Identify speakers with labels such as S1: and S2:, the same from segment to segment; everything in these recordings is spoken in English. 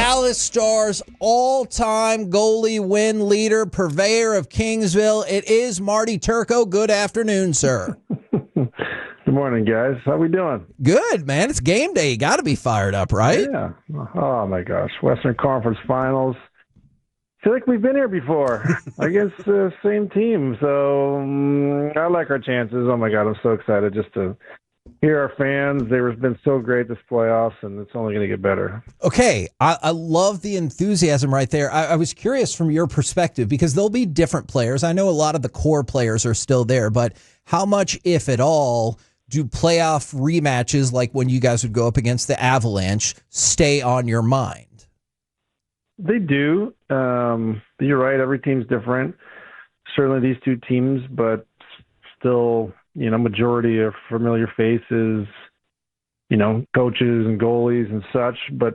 S1: Dallas Stars all-time goalie win leader, purveyor of Kingsville. It is Marty Turco. Good afternoon, sir.
S2: Good morning, guys. How we doing?
S1: Good, man. It's game day. You got to be fired up, right?
S2: Yeah. Oh, my gosh. Western Conference Finals. I feel like we've been here before against the same team. So I like our chances. Oh, my God. I'm so excited just to hear our fans. They've been so great this playoffs, and it's only going to get better.
S1: Okay. I love the enthusiasm right there. I was curious from your perspective because there'll be different players. I know a lot of the core players are still there, but how much, if at all, do playoff rematches like when you guys would go up against the Avalanche stay on your mind?
S2: They do. You're right. Every team's different. Certainly these two teams, but still, majority of familiar faces, coaches and goalies and such. But,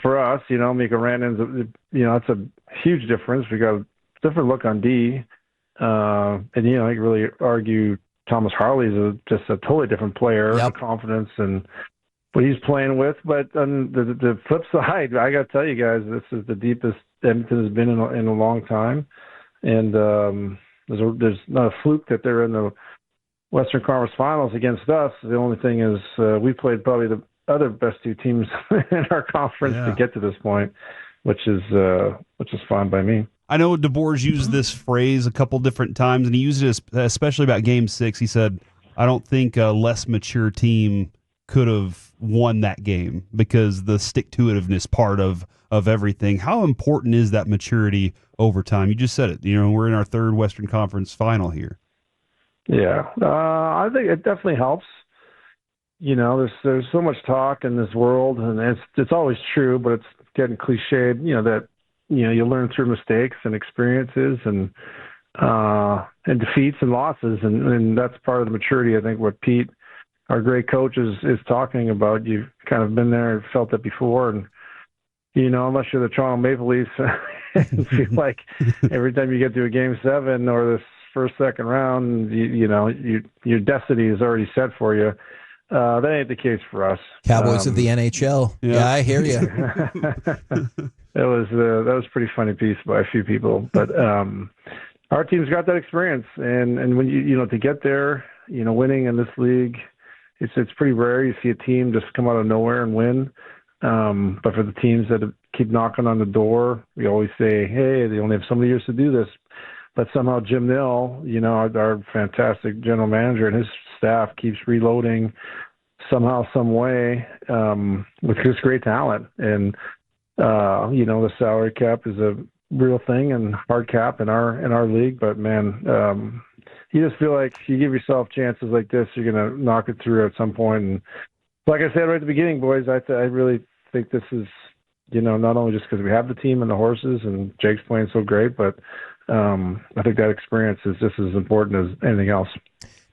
S2: for us, Mika Rantanen's, it's a huge difference. We got a different look on D. And, I can really argue Thomas Harley's just a totally different player,
S1: Yep.
S2: confidence and what he's playing with. But on the flip side, I got to tell you guys, this is the deepest Edmonton has been in a long time. And there's not a fluke that they're in the Western Conference Finals against us. The only thing is we played probably the other best two teams in our conference to get to this point, which is fine by me.
S3: I know DeBoer's used this phrase a couple different times, and he used it especially about Game 6. He said, I don't think a less mature team could have won that game because the stick-to-itiveness part of everything. How important is that maturity over time? You just said it. We're in our third Western Conference final here.
S2: Yeah, I think it definitely helps. There's so much talk in this world, and it's always true, but it's getting cliched, that you learn through mistakes and experiences and defeats and losses, and that's part of the maturity. I think what Pete, our great coach, is talking about. You've kind of been there and felt it before, and unless you're the Toronto Maple Leafs, you feel like every time you get to a Game 7 or this second round, your destiny is already set for you. That ain't the case for us.
S1: Cowboys of the NHL. Yeah, I hear you.
S2: That was a pretty funny piece by a few people, but our team's got that experience, and when you to get there, winning in this league, it's pretty rare. You see a team just come out of nowhere and win. But for the teams that keep knocking on the door, we always say, hey, they only have so many years to do this. But somehow Jim Nill, our fantastic general manager, and his staff keeps reloading somehow, some way, with just great talent. And the salary cap is a real thing and hard cap in our league. But man, you just feel like you give yourself chances like this, you're gonna knock it through at some point. And like I said right at the beginning, boys, I really think this is, not only just because we have the team and the horses and Jake's playing so great, but I think that experience is just as important as anything else.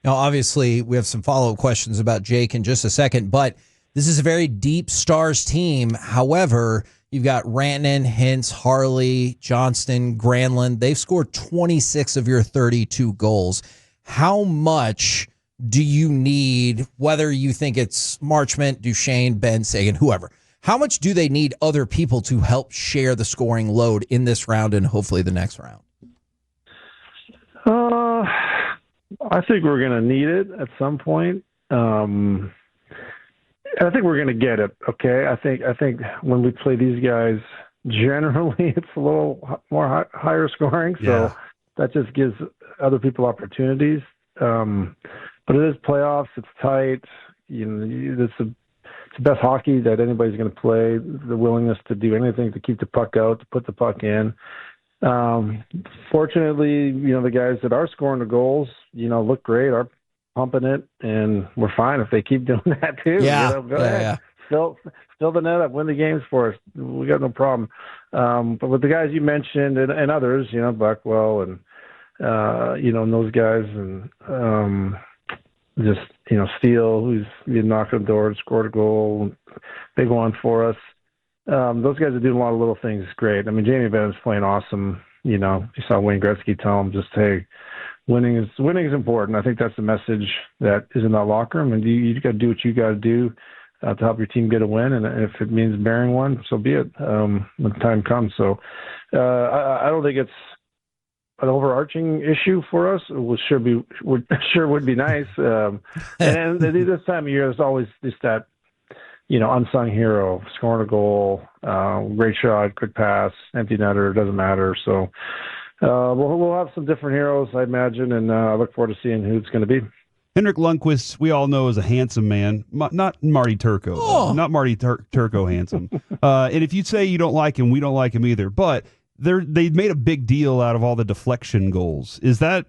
S1: Now, obviously, we have some follow-up questions about Jake in just a second, but this is a very deep Stars team. However, you've got Rantanen, Hintz, Harley, Johnston, Granlund. They've scored 26 of your 32 goals. How much do you need, whether you think it's Marchment, Duchesne, Ben, Sagan, whoever, how much do they need other people to help share the scoring load in this round and hopefully the next round?
S2: I think we're going to need it at some point. I think we're going to get it. Okay. I think when we play these guys, generally it's a little more higher scoring. So that just gives other people opportunities. But it is playoffs. It's tight. It's the best hockey that anybody's going to play. The willingness to do anything to keep the puck out, to put the puck in. Fortunately, the guys that are scoring the goals, look great, are pumping it, and we're fine if they keep doing that too.
S1: Yeah.
S2: Go ahead. Fill the net up, win the games for us. We got no problem. But with the guys you mentioned and others, Buckwell and those guys, and just Steele, who's knocked on the door and scored a goal, big one for us. Those guys are doing a lot of little things great. I mean, Jamie Benn's playing awesome. You saw Wayne Gretzky tell him just, hey, winning is important. I think that's the message that is in that locker room, and you got to do what you got to do. to help your team get a win. And if it means bearing one, so be it when the time comes. So I don't think it's an overarching issue for us. It would be nice. And this time of year, there's always just that, unsung hero, scoring a goal, great shot, quick pass, empty netter, doesn't matter. So we'll have some different heroes, I imagine, and I look forward to seeing who it's going to be.
S3: Henrik Lundqvist, we all know, is a handsome man. Not Marty Turco. Not Marty Turco handsome. And if you say you don't like him, we don't like him either. But they made a big deal out of all the deflection goals. Is that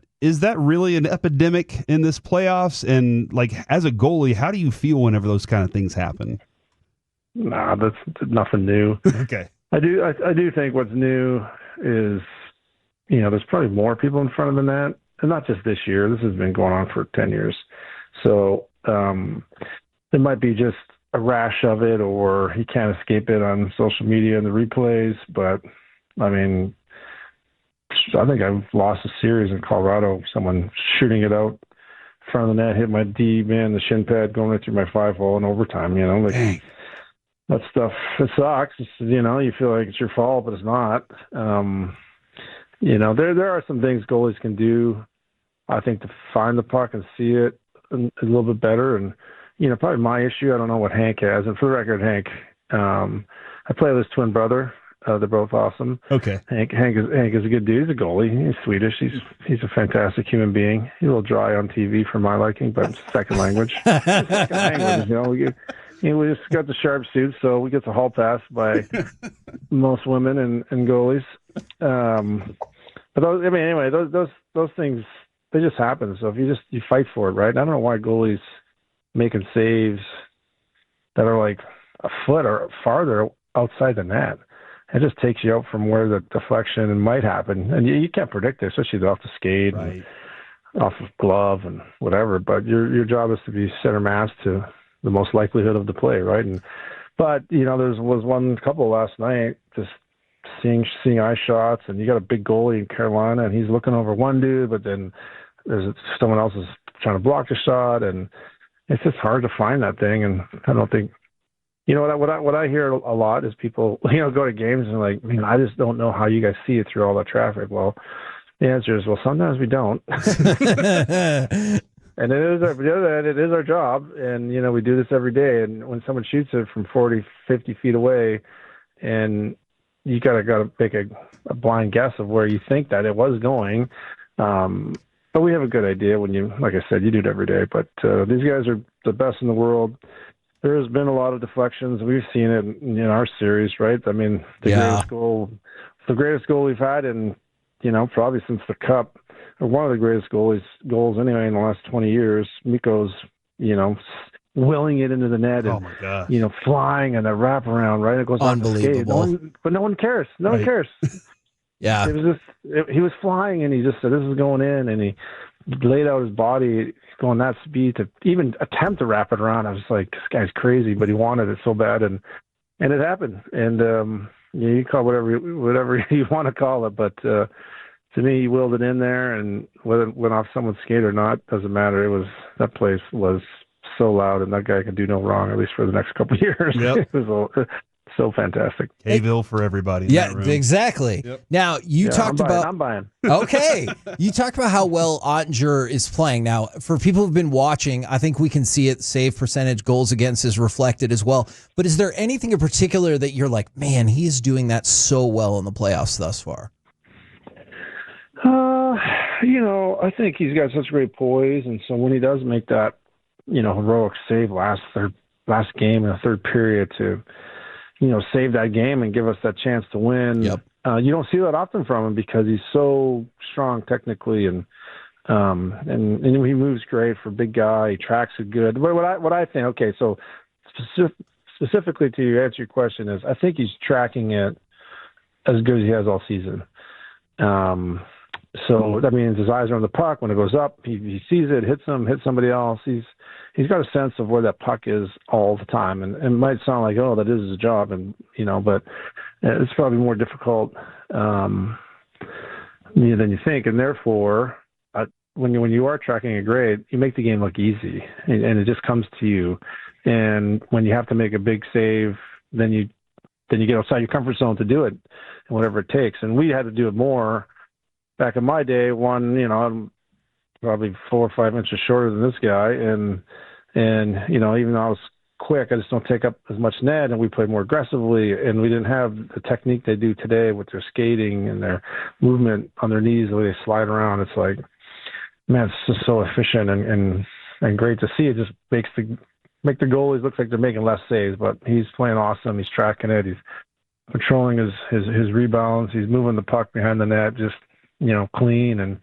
S3: really an epidemic in this playoffs? And like, as a goalie, how do you feel whenever those kind of things happen?
S2: Nah, that's nothing new.
S3: Okay.
S2: I do think what's new is, there's probably more people in front of the net, and not just this year. This has been going on for 10 years. So there might be just a rash of it, or he can't escape it on social media and the replays. But I mean, I think I've lost a series in Colorado. Someone shooting it out in front of the net, hit my D man, the shin pad going right through my 5-hole in overtime.
S3: Dang.
S2: That stuff, it sucks. You feel like it's your fault, but it's not. There are some things goalies can do, I think, to find the puck and see it a little bit better. And, probably my issue, I don't know what Hank has. And for the record, Hank, I play with his twin brother. They're both awesome.
S3: Okay.
S2: Hank is a good dude. He's a goalie. He's Swedish. He's a fantastic human being. He's a little dry on TV for my liking, but it's second language. We just got the sharp suit, so we get the hall pass by most women and goalies. But those things, they just happen. So if you fight for it, right? I don't know why goalies making saves that are like a foot or farther outside the net. It just takes you out from where the deflection might happen, and you can't predict it, especially off the skate,
S3: right,
S2: and off of glove and whatever. But your job is to be center mass to the most likelihood of the play, right? But there was one couple last night, just seeing eye shots, and you got a big goalie in Carolina, and he's looking over one dude, but then there's someone else is trying to block the shot, and it's just hard to find that thing. And I don't think, what I hear a lot is people, go to games and like, I just don't know how you guys see it through all that traffic. Well, the answer is, sometimes we don't. And it is our job, and we do this every day. And when someone shoots it from 40, 50 feet away, and you gotta make a blind guess of where you think that it was going. But we have a good idea when like I said, you do it every day. But these guys are the best in the world. There has been a lot of deflections. We've seen it in our series, right? I mean, the greatest goal we've had in, probably since the Cup, or one of the greatest goals anyway in the last 20 years. Mikko's, willing it into the net and, flying and the wraparound, right? It goes off the skate. But no one cares. No one cares.
S1: Yeah.
S2: It was he was flying, and he just said, this is going in, and he laid out his body going that speed to even attempt to wrap it around. I was like, this guy's crazy, but he wanted it so bad, and it happened. And you call whatever you want to call it, but to me, he willed it in there, and whether it went off someone's skate or not doesn't matter. That place was so loud, and that guy could do no wrong, at least for the next couple of years.
S3: Yep.
S2: It was so fantastic.
S3: Hayville for everybody.
S1: Yeah, exactly.
S3: Yep.
S1: Now, you talked about...
S2: I'm buying.
S1: Okay. You talked about how well Oettinger is playing. Now, for people who've been watching, I think we can see it. Save percentage, goals against is reflected as well. But is there anything in particular that you're like, man, he's doing that so well in the playoffs thus far?
S2: I think he's got such great poise, and so when he does make that, heroic save last game in the third period to, save that game and give us that chance to win.
S1: Yep.
S2: You don't see that often from him because he's so strong technically, and he moves great for a big guy. He tracks it good. But what I think, okay, so specifically to answer your question is, I think he's tracking it as good as he has all season. So that means his eyes are on the puck. When it goes up, he sees it, hits somebody else. He's got a sense of where that puck is all the time. And it might sound like, that is his job, and but it's probably more difficult than you think. And therefore, when you are tracking a grade, you make the game look easy, and it just comes to you. And when you have to make a big save, then you get outside your comfort zone to do it, and whatever it takes. And we had to do it more back in my day. I'm probably 4 or 5 inches shorter than this guy, and even though I was quick, I just don't take up as much net, and we played more aggressively, and we didn't have the technique they do today with their skating and their movement on their knees, the way they slide around. It's like, man, it's just so efficient and great to see. It just make the goalies look like they're making less saves, but he's playing awesome. He's tracking it. He's controlling his rebounds. He's moving the puck behind the net, just clean. And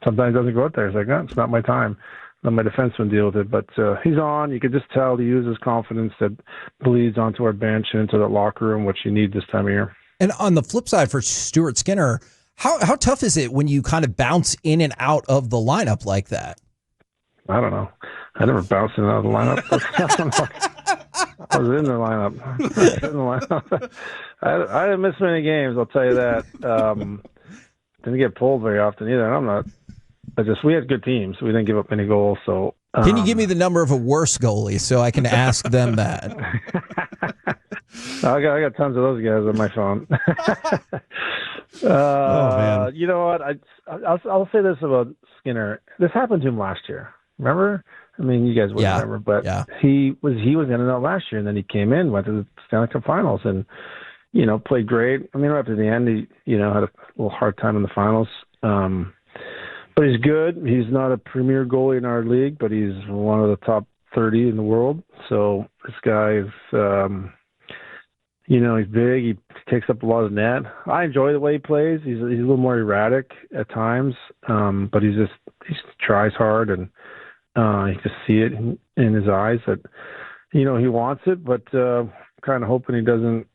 S2: sometimes it doesn't go out there. It's like, no, it's not my time. Let my defenseman deal with it. But he's on. You could just tell he uses confidence that bleeds onto our bench and into the locker room, which you need this time of year.
S1: And on the flip side for Stuart Skinner, how tough is it when you kind of bounce in and out of the lineup like that?
S2: I don't know. I never bounced in and out of the lineup. I was in the lineup. I didn't miss many games, I'll tell you that. Didn't get pulled very often either. We had good teams. We didn't give up many goals. So
S1: can you give me the number of a worse goalie so I can ask them that?
S2: I got tons of those guys on my phone.
S3: Oh man!
S2: You know what? I'll say this about Skinner. This happened to him last year. Remember? I mean, you guys wouldn't remember, but he was in and out last year, and then he came in, went to the Stanley Cup Finals, and played great. I mean, right up to the end, he had a little hard time in the finals. But he's good. He's not a premier goalie in our league, but he's one of the top 30 in the world. So this guy is, he's big. He takes up a lot of net. I enjoy the way he plays. He's a little more erratic at times, but he tries hard, and you can see it in his eyes that, he wants it, but kind of hoping he doesn't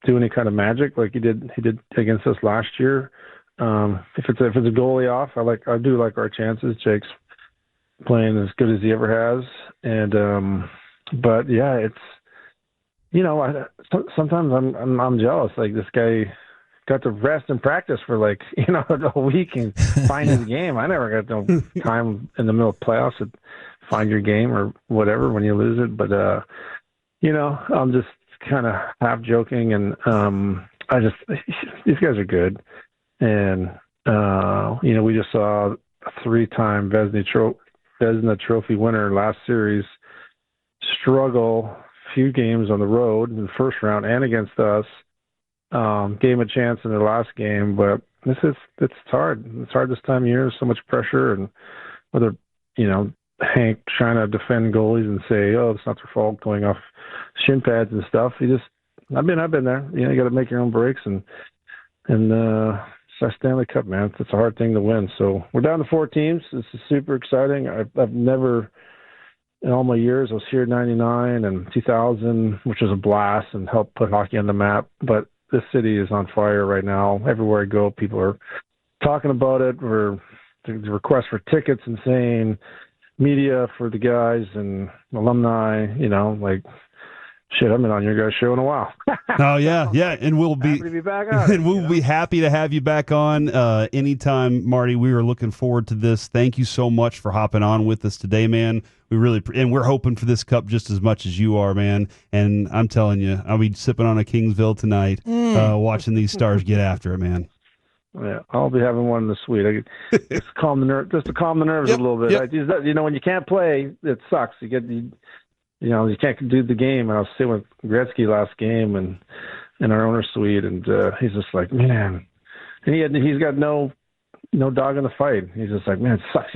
S2: do any kind of magic like he did against us last year. If it's a goalie off, I do like our chances. Jake's playing as good as he ever has, and but yeah, it's sometimes I'm jealous. Like, this guy got to rest and practice for a week and find his game. I never got no time in the middle of playoffs to find your game or whatever when you lose it. But I'm just kind of half joking, and these guys are good. And, we just saw a 3-time Vezina Trophy winner last series struggle a few games on the road in the first round and against us. Gave him a chance in their last game, but it's hard. It's hard this time of year. So much pressure, and whether, Hank trying to defend goalies and say, oh, it's not their fault, going off shin pads and stuff. I've been there. You got to make your own breaks, and it's our Stanley Cup, man. It's a hard thing to win. So we're down to 4 teams. This is super exciting. I've never, in all my years, I was here in 99 and 2000, which was a blast and helped put hockey on the map. But this city is on fire right now. Everywhere I go, people are talking about it. The requests for tickets insane, media for the guys and alumni, shit, I've been on your guys' show in a while.
S3: Oh yeah, and we'll be
S2: happy to be back on.
S3: And we'll be happy to have you back on anytime, Marty. We are looking forward to this. Thank you so much for hopping on with us today, man. And we're hoping for this cup just as much as you are, man. And I'm telling you, I'll be sipping on a Kingsville tonight, watching these Stars get after it, man.
S2: Yeah, I'll be having one in the suite. Just to calm the nerves a little bit.
S3: Yep.
S2: When you can't play, it sucks. You can't do the game. And I was sitting with Gretzky last game and in our owner's suite, and he's just like, man. And he's got no dog in the fight. He's just like, man, it sucks.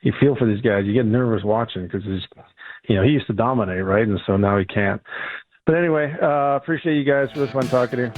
S2: You feel for these guys. You get nervous watching because he used to dominate, right? And so now he can't. But anyway, appreciate you guys. It was fun talking to you.